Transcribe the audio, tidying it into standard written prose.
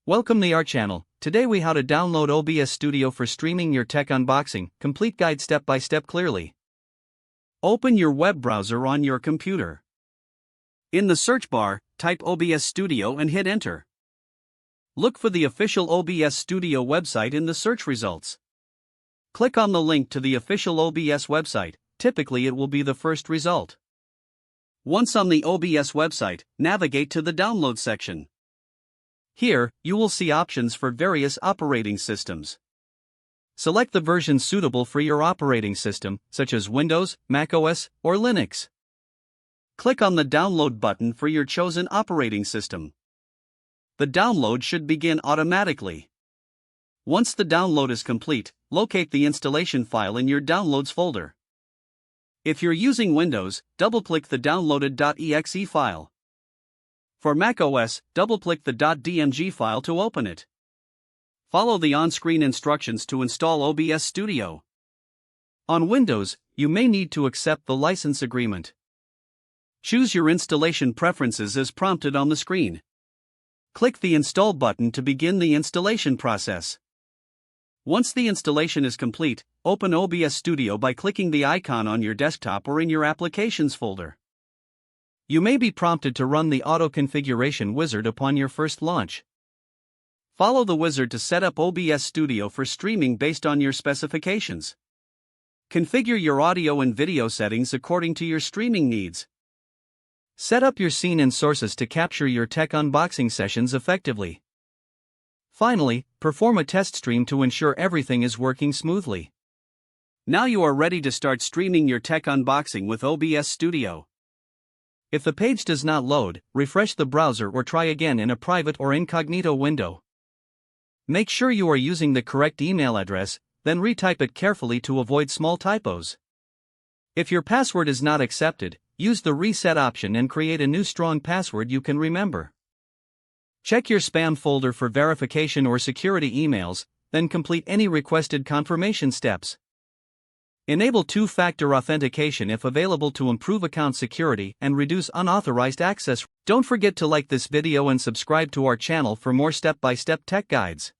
Welcome to our channel. Today we how to download OBS Studio for streaming your tech unboxing, complete guide step by step clearly. Open your web browser on your computer. In the search bar, type OBS Studio and hit enter. Look for the official OBS Studio website in the search results. Click on the link to the official OBS website, typically it will be the first result. Once on the OBS website, navigate to the download section. Here, you will see options for various operating systems. Select the version suitable for your operating system, such as Windows, macOS, or Linux. Click on the download button for your chosen operating system. The download should begin automatically. Once the download is complete, locate the installation file in your Downloads folder. If you're using Windows, double-click the downloaded.exe file. For macOS, double-click the .dmg file to open it. Follow the on-screen instructions to install OBS Studio. On Windows, you may need to accept the license agreement. Choose your installation preferences as prompted on the screen. Click the Install button to begin the installation process. Once the installation is complete, open OBS Studio by clicking the icon on your desktop or in your Applications folder. You may be prompted to run the Auto Configuration wizard upon your first launch. Follow the wizard to set up OBS Studio for streaming based on your specifications. Configure your audio and video settings according to your streaming needs. Set up your scene and sources to capture your tech unboxing sessions effectively. Finally, perform a test stream to ensure everything is working smoothly. Now you are ready to start streaming your tech unboxing with OBS Studio. If the page does not load, refresh the browser or try again in a private or incognito window. Make sure you are using the correct email address, then retype it carefully to avoid small typos. If your password is not accepted, use the reset option and create a new strong password you can remember. Check your spam folder for verification or security emails, then complete any requested confirmation steps. Enable two-factor authentication if available to improve account security and reduce unauthorized access. Don't forget to like this video and subscribe to our channel for more step-by-step tech guides.